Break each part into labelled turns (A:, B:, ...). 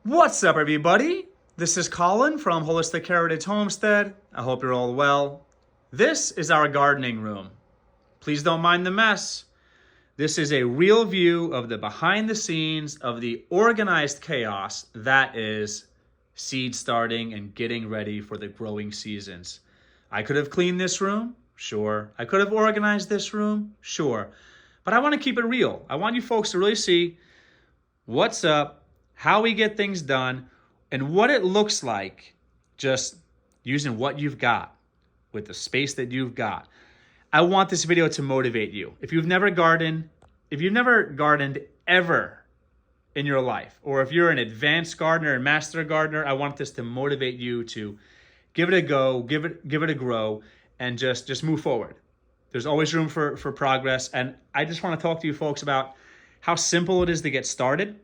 A: What's up, everybody? This is Colin from Holistic Heritage Homestead. I hope you're all well. This is our gardening room. Please don't mind the mess. This is a real view of the behind the scenes of the organized chaos that is seed starting and getting ready for the growing seasons. I could have cleaned this room, sure. I could have organized this room, sure. But I want to keep it real. I want you folks to really see what's up, how we get things done, and what it looks like just using what you've got with the space that you've got. I want this video to motivate you. If you've never gardened ever in your life, or if you're an advanced gardener and master gardener, I want this to motivate you to give it a go, give it a grow, and just move forward. There's always room for progress. And I just want to talk to you folks about how simple it is to get started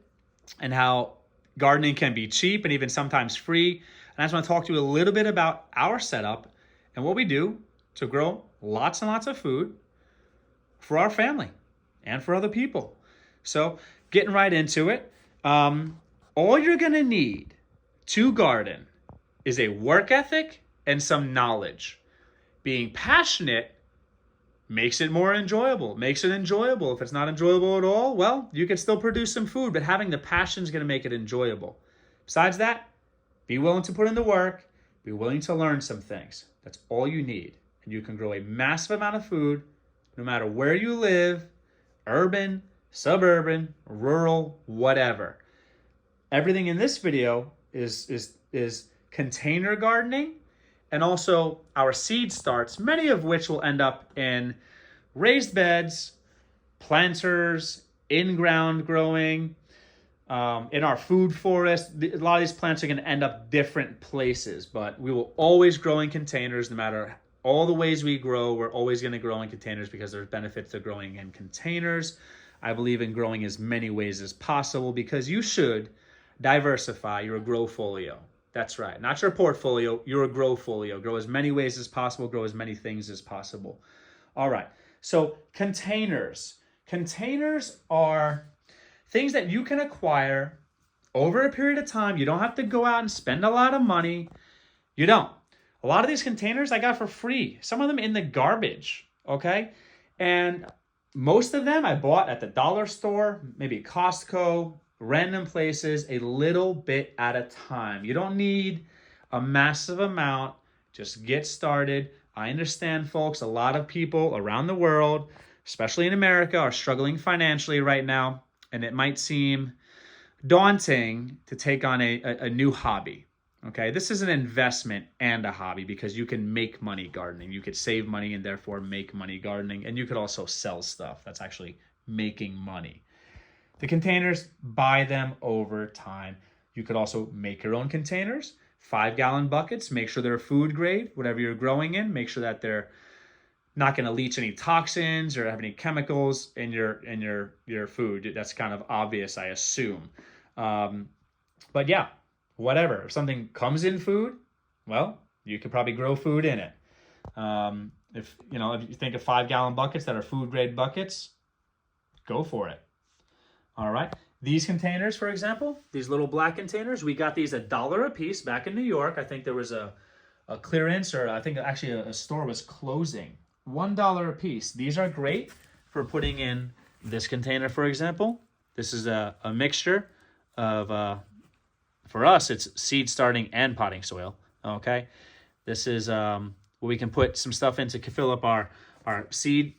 A: and how gardening can be cheap and even sometimes free. And I just want to talk to you a little bit about our setup and what we do to grow lots and lots of food for our family and for other people. So getting right into it, all you're going to need to garden is a work ethic and some knowledge. Being passionate makes it more enjoyable, makes it enjoyable. If it's not enjoyable at all, well, you can still produce some food, but having the passion is going to make it enjoyable. Besides that, be willing to put in the work, be willing to learn some things. That's all you need. And you can grow a massive amount of food no matter where you live, urban, suburban, rural, whatever. Everything in this video is container gardening, and also our seed starts, many of which will end up in raised beds, planters, in-ground growing, in our food forest. A lot of these plants are going to end up different places, but we will always grow in containers. No matter all the ways we grow, we're always going to grow in containers because there's benefits to growing in containers. I believe in growing as many ways as possible because you should diversify your growfolio. That's right. Not your portfolio, your growfolio. Grow as many ways as possible, grow as many things as possible. All right. So containers. Containers are things that you can acquire over a period of time. You don't have to go out and spend a lot of money. You don't. A lot of these containers I got for free. Some of them in the garbage, okay? And most of them I bought at the dollar store, maybe Costco, random places, a little bit at a time. You don't need a massive amount. Just get started. I understand, folks, a lot of people around the world, especially in America, are struggling financially right now, and it might seem daunting to take on a new hobby. Okay, this is an investment and a hobby because you can make money gardening. You could save money and therefore make money gardening, and you could also sell stuff. That's actually making money. The containers, buy them over time. You could also make your own containers, 5-gallon buckets. Make sure they're food grade, whatever you're growing in. Make sure that they're not going to leach any toxins or have any chemicals in your food. That's kind of obvious, I assume. But yeah, whatever. If something comes in food, well, you could probably grow food in it. If you think of 5-gallon buckets that are food grade buckets, go for it. All right. These containers, for example, these little black containers, we got these $1 a piece back in New York. I think there was a clearance, or I think actually a store was closing. $1 a piece. These are great for putting in this container, for example. This is a mixture of, for us, it's seed starting and potting soil. Okay. This is where we can put some stuff in to fill up our seed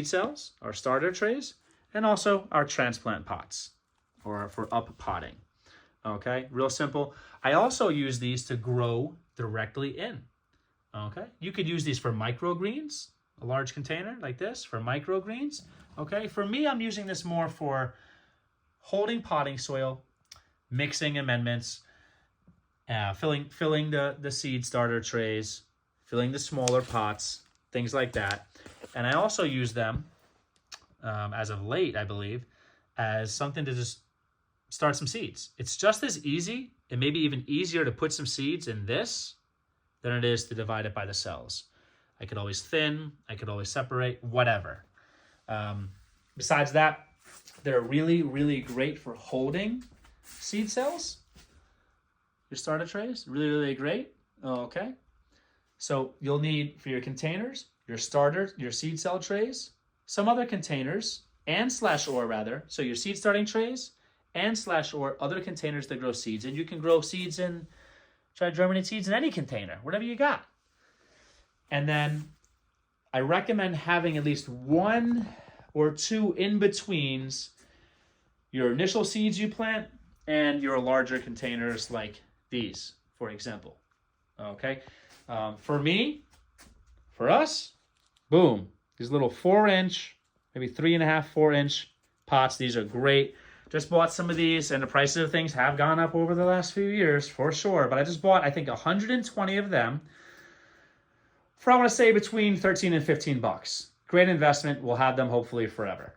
A: cells, our starter trays, and also our transplant pots or for up potting. Okay, real simple. I also use these to grow directly in. Okay, you could use these for microgreens, a large container like this for microgreens. Okay, for me, I'm using this more for holding potting soil, mixing amendments, filling the seed starter trays, filling the smaller pots, things like that. And I also use them as of late, I believe, as something to just start some seeds. It's just as easy, and maybe even easier to put some seeds in this than it is to divide it by the cells. I could always thin, I could always separate, whatever. Besides that, they're really, really great for holding seed cells. your starter trays. Really, really great. Okay. So you'll need for your containers, your starter, your seed cell trays, some other containers, and slash or rather. So your seed starting trays and slash or other containers that grow seeds. And you can grow seeds in, try to germinate seeds in any container, whatever you got. And then I recommend having at least 1 or 2 in-betweens your initial seeds you plant and your larger containers like these, for example. Okay. For me, for us, boom, these little 4-inch, maybe 3.5, 4-inch pots. These are great. Just bought some of these, and the prices of things have gone up over the last few years for sure. But I just bought, I think, 120 of them for, I want to say, between 13 and 15 bucks. Great investment. We'll have them hopefully forever,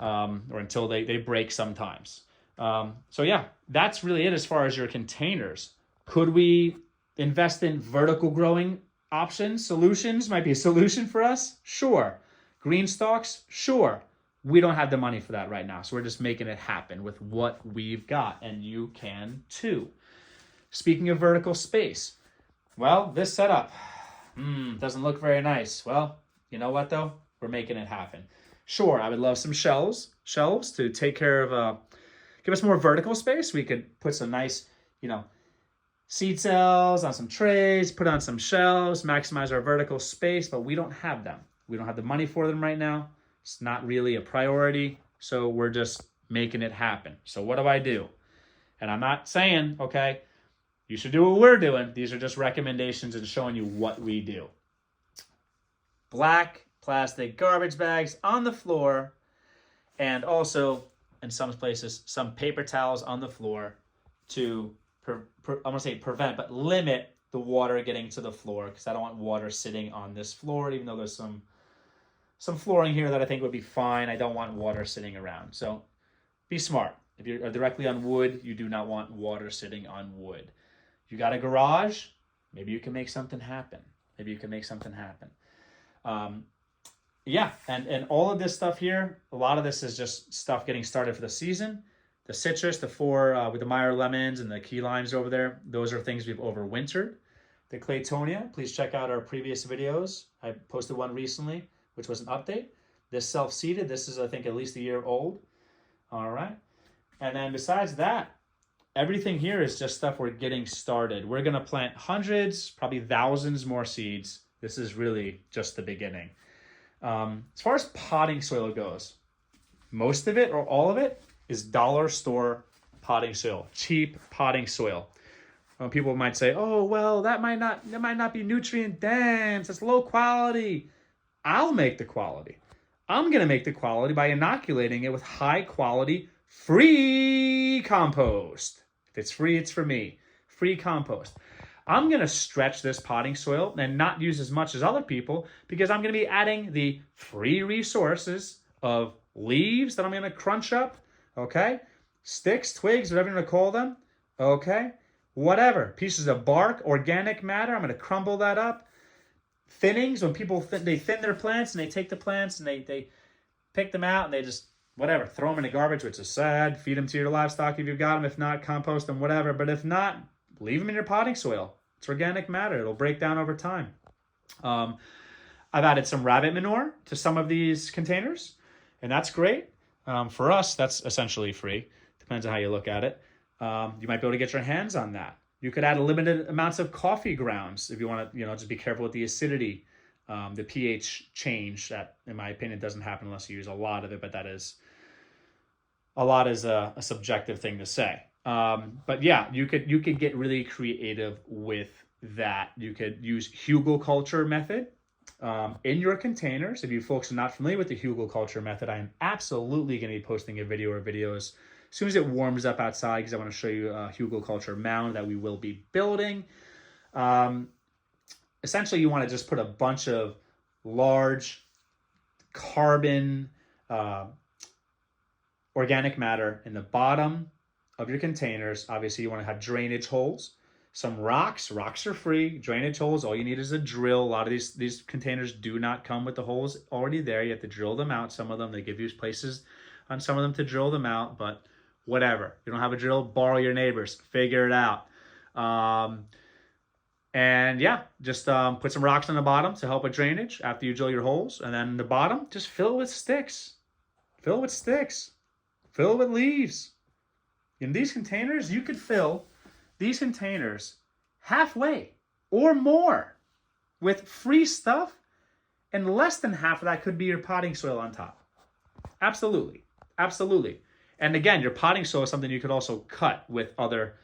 A: or until they break sometimes. So yeah, that's really it as far as your containers. Could we invest in vertical growing options? Solutions might be a solution for us. Sure. Green stalks. Sure. We don't have the money for that right now. So we're just making it happen with what we've got, and you can too. Speaking of vertical space, well, this setup doesn't look very nice. Well, you know what though? We're making it happen. Sure, I would love some shelves to take care of, give us more vertical space. We could put some nice, seed cells on some trays, put on some shelves, maximize our vertical space, but we don't have them. We don't have the money for them right now. It's not really a priority, so we're just making it happen. So what do? And I'm not saying, okay, you should do what we're doing. These are just recommendations and showing you what we do. Black plastic garbage bags on the floor, and also in some places, some paper towels on the floor to, I want to say prevent, but limit the water getting to the floor, because I don't want water sitting on this floor, even though there's some flooring here that I think would be fine. I don't want water sitting around. So be smart. If you're directly on wood, you do not want water sitting on wood. You got a garage, maybe you can make something happen. Yeah, and all of this stuff here, a lot of this is just stuff getting started for the season. The citrus, the 4 with the Meyer lemons and the key limes over there, those are things we've overwintered. The Claytonia, please check out our previous videos. I posted one recently, which was an update. This self-seeded, this is, I think, at least a year old. All right. And then besides that, everything here is just stuff we're getting started. We're going to plant hundreds, probably thousands more seeds. This is really just the beginning. As far as potting soil goes, most of it or all of it is dollar store potting soil, cheap potting soil. People might say, oh, well, that might not be nutrient dense. It's low quality. I'll make the quality. I'm going to make the quality by inoculating it with high quality free compost. If it's free, it's for me. Free compost. I'm going to stretch this potting soil and not use as much as other people, because I'm going to be adding the free resources of leaves that I'm going to crunch up, okay? Sticks, twigs, whatever you want to call them, okay? Whatever. Pieces of bark, organic matter, I'm going to crumble that up. Thinnings, when people they thin their plants and they take the plants and they pick them out and they just, whatever, throw them in the garbage, which is sad. Feed them to your livestock if you've got them. If not, compost them, whatever. But if not, leave them in your potting soil. It's organic matter. It'll break down over time. I've added some rabbit manure to some of these containers, and that's great. For us, that's essentially free. Depends on how you look at it. You might be able to get your hands on that. You could add limited amounts of coffee grounds if you want to, just be careful with the acidity, the pH change. That, in my opinion, doesn't happen unless you use a lot of it, but a lot is a subjective thing to say. But yeah, you could get really creative with that. You could use hugelkultur method in your containers. If you folks are not familiar with the hugelkultur method, I am absolutely going to be posting a video or videos as soon as it warms up outside, because I want to show you a hugelkultur mound that we will be building. Essentially, you want to just put a bunch of large carbon organic matter in the bottom of your containers. Obviously, you want to have drainage holes. Some rocks are free. Drainage holes, all you need is a drill. A lot of these containers do not come with the holes already there. You have to drill them out. Some of them, they give you places on some of them to drill them out, but whatever. You don't have a drill, borrow your neighbors. Figure it out. And yeah, just put some rocks on the bottom to help with drainage after you drill your holes. And then the bottom, just fill it with sticks. Fill it with sticks. Fill it with leaves. In these containers, you could fill these containers halfway or more with free stuff, and less than half of that could be your potting soil on top. Absolutely. Absolutely. And again, your potting soil is something you could also cut with other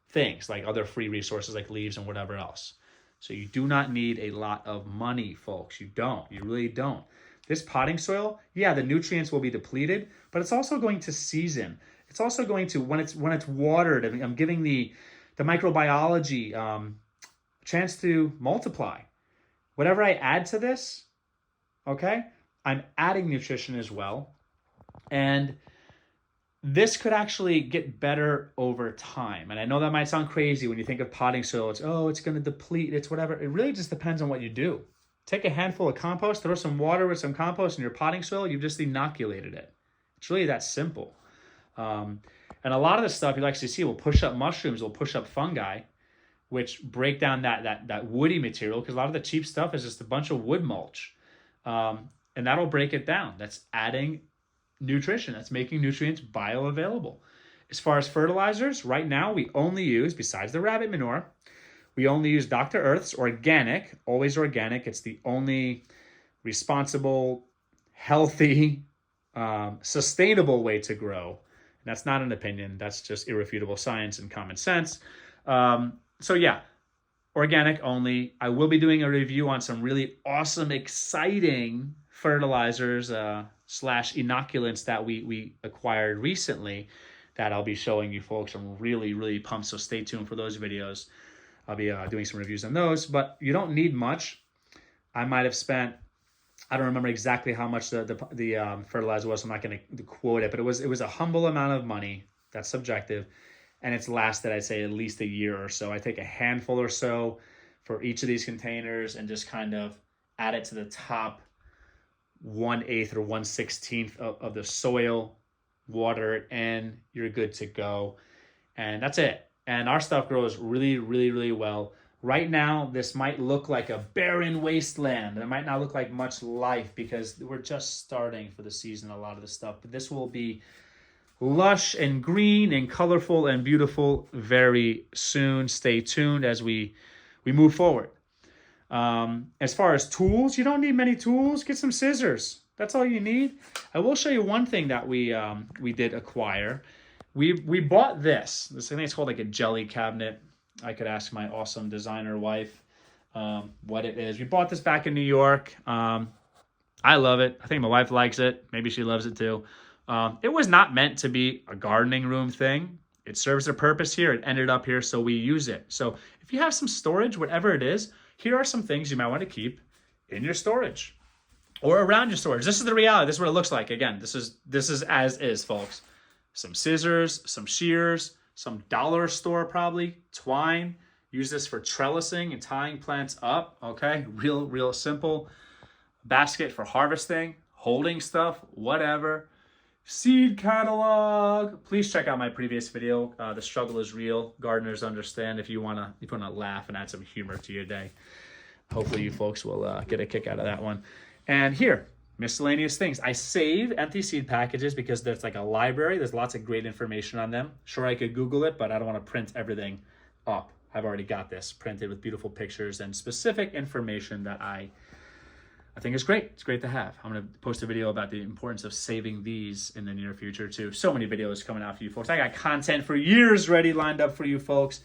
A: things, like other free resources like leaves and whatever else. So you do not need a lot of money, folks. You don't. You really don't. This potting soil, yeah, the nutrients will be depleted, but it's also going to season. It's also going to, when it's watered, I'm giving the microbiology chance to multiply. Whatever I add to this, okay, I'm adding nutrition as well. And this could actually get better over time. And I know that might sound crazy when you think of potting soil. It's going to deplete. It's whatever. It really just depends on what you do. Take a handful of compost, throw some water with some compost in your potting soil. You've just inoculated it. It's really that simple. And a lot of the stuff you'll actually see will push up mushrooms, will push up fungi, which break down that woody material, because a lot of the cheap stuff is just a bunch of wood mulch. And that'll break it down. That's adding nutrition. That's making nutrients bioavailable. As far as fertilizers, right now we only use, besides the rabbit manure, we only use Dr. Earth's organic, always organic. It's the only responsible, healthy, sustainable way to grow. And that's not an opinion. That's just irrefutable science and common sense. So yeah, organic only. I will be doing a review on some really awesome, exciting fertilizers slash inoculants that we acquired recently that I'll be showing you folks. I'm really, really pumped. So stay tuned for those videos. I'll be doing some reviews on those, but you don't need much. I might have spent, I don't remember exactly how much the fertilizer was. So I'm not going to quote it, but it was a humble amount of money. That's subjective. And it's lasted, I'd say, at least a year or so. I take a handful or so for each of these containers and just kind of add it to the top 1/8 or 1/16 of the soil, water it in, you're good to go. And that's it. And our stuff grows really, really, really well. Right now, this might look like a barren wasteland. It might not look like much life because we're just starting for the season, a lot of the stuff. But this will be lush and green and colorful and beautiful very soon. Stay tuned as we move forward. As far as tools, you don't need many tools. Get some scissors. That's all you need. I will show you one thing that we did acquire. We bought this. I think it's called like a jelly cabinet. I could ask my awesome designer wife what it is. We bought this back in New York. I love it. I think my wife likes it. Maybe she loves it too. It was not meant to be a gardening room thing. It serves a purpose here. It ended up here, so we use it. So if you have some storage, whatever it is, here are some things you might want to keep in your storage or around your storage. This is the reality. This is what it looks like. Again, this is as is, folks. Some scissors, some shears, some dollar store probably, twine. Use this for trellising and tying plants up, okay? Real simple. Basket for harvesting, holding stuff, whatever. Seed catalog. Please check out my previous video. The struggle is real. Gardeners understand. If you wanna laugh and add some humor to your day, hopefully you folks will get a kick out of that one. And here, miscellaneous things. I save empty seed packages because there's like a library. There's lots of great information on them. Sure, I could Google it, but I don't want to print everything up. I've already got this printed with beautiful pictures and specific information that I think is great. It's great to have. I'm going to post a video about the importance of saving these in the near future too. So many videos coming out for you folks. I got content for years ready, lined up for you folks.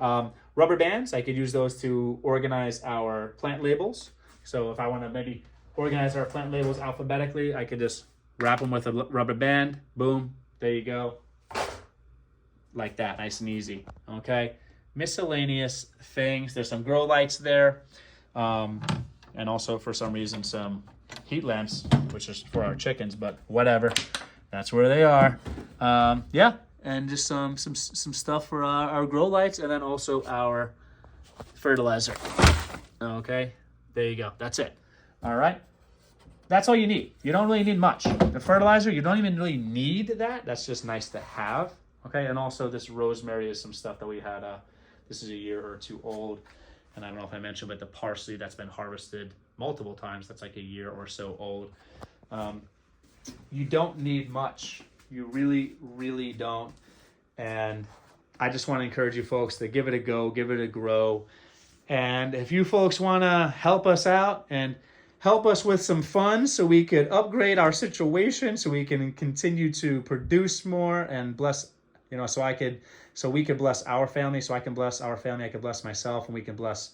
A: Rubber bands, I could use those to organize our plant labels. So if I want to maybe organize our plant labels alphabetically, I could just wrap them with a rubber band. Boom, there you go. Like that, nice and easy, okay? Miscellaneous things. There's some grow lights there. And also, for some reason, some heat lamps, which is for our chickens, but whatever. That's where they are. Yeah, and just some stuff for our grow lights, and then also our fertilizer. Okay, there you go. That's it. All right. That's all you need. You don't really need much. The fertilizer, you don't even really need that. That's just nice to have. Okay, and also this rosemary is some stuff that we had This is a year or two old. And I don't know if I mentioned, but the parsley that's been harvested multiple times, that's like a year or so old. You don't need much. You really, really don't. And I just want to encourage you folks to give it a go, give it a grow. And if you folks want to help us out and help us with some funds so we could upgrade our situation, so we can continue to produce more and bless, so we could bless our family, so I can bless our family, I can bless myself, and we can bless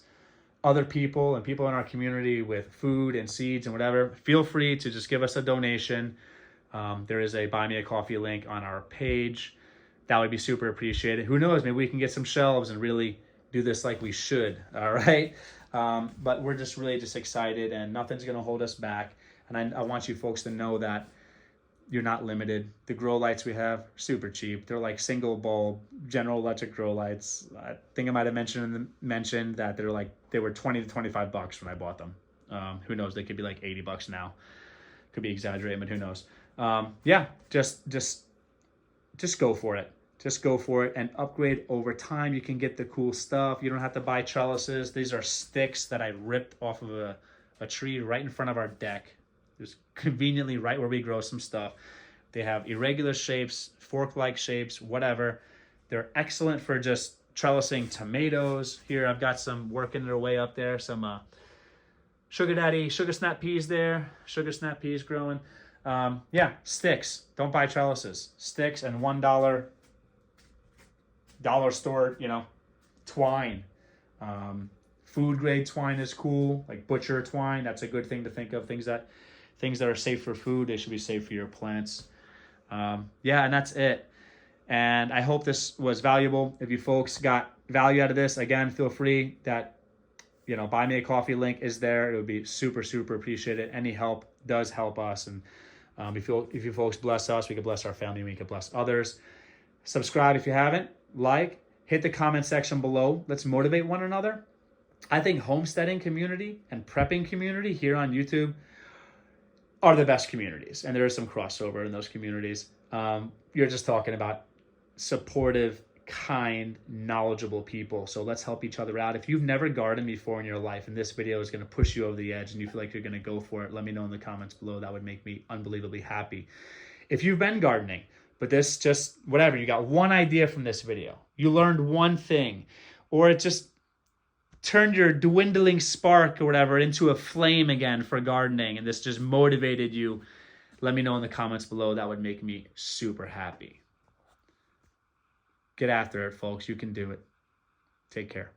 A: other people and people in our community with food and seeds and whatever, feel free to just give us a donation. There is a Buy Me a Coffee link on our page. That would be super appreciated. Who knows, maybe we can get some shelves and really do this like we should, all right? But we're just really just excited, and nothing's gonna hold us back. And I want you folks to know that you're not limited. The grow lights we have, super cheap. They're like single bulb General Electric grow lights. I think I might have mentioned that they were 20 to 25 bucks when I bought them. Who knows, they could be like 80 bucks now. Could be exaggerating, but who knows? Yeah, just go for it. Just go for it and upgrade over time. You can get the cool stuff. You don't have to buy trellises. These are sticks that I ripped off of a tree right in front of our deck. Just conveniently right where we grow some stuff. They have irregular shapes, fork-like shapes, whatever. They're excellent for just trellising tomatoes. Here I've got some working their way up there. Some sugar snap peas there. Sugar snap peas growing. Yeah, sticks. Don't buy trellises. Sticks and $1 dollar store, twine. Food grade twine is cool, like butcher twine. That's a good thing to think of. Things that are safe for food, they should be safe for your plants. Yeah, and that's it. And I hope this was valuable. If you folks got value out of this, again, feel free. That Buy Me a Coffee link is there. It would be super, super appreciated. Any help does help us. And if you folks bless us, we could bless our family, we could bless others. Subscribe if you haven't. Like, hit the comment section below. Let's motivate one another. I think homesteading community and prepping community here on YouTube are the best communities. And there is some crossover in those communities. You're just talking about supportive, kind, knowledgeable people. So let's help each other out. If you've never gardened before in your life and this video is going to push you over the edge and you feel like you're going to go for it, let me know in the comments below. That would make me unbelievably happy. If you've been gardening, but this just, whatever, you got one idea from this video, you learned one thing, or it just turned your dwindling spark or whatever into a flame again for gardening, and this just motivated you, let me know in the comments below. That would make me super happy. Get after it, folks. You can do it. Take care.